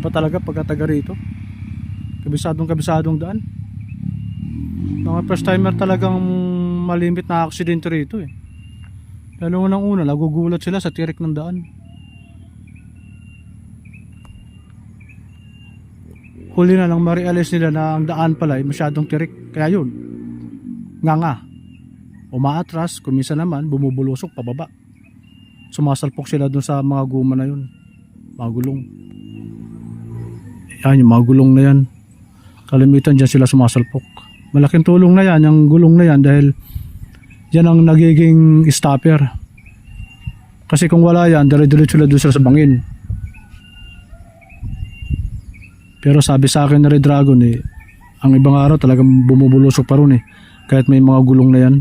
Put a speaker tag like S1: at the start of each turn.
S1: Iba talaga pagkataga rito. Kabisadong daan. Mga first timer talagang malimit na aksidente rito eh. Lalo unang una, nagugulat sila sa tirik ng daan. Huli na lang ma-realize nila na ang daan pala ay masyadong tirik. Kaya yun, nga umaatras, kuminsan naman bumubulusok pababa. Sumasalpok sila dun sa mga guma na yun, mga gulong. Yan, yung mga gulong na yan, kalimitan dyan sila sumasalpok. Malaking tulong na yan, yung gulong na yan, dahil yan ang nagiging stopper. Kasi kung wala yan, dire-diretso sila doon sa bangin. Pero sabi sa akin na Red Dragon ang ibang araw talagang bumubulusok pa ron kahit may mga gulong na yan.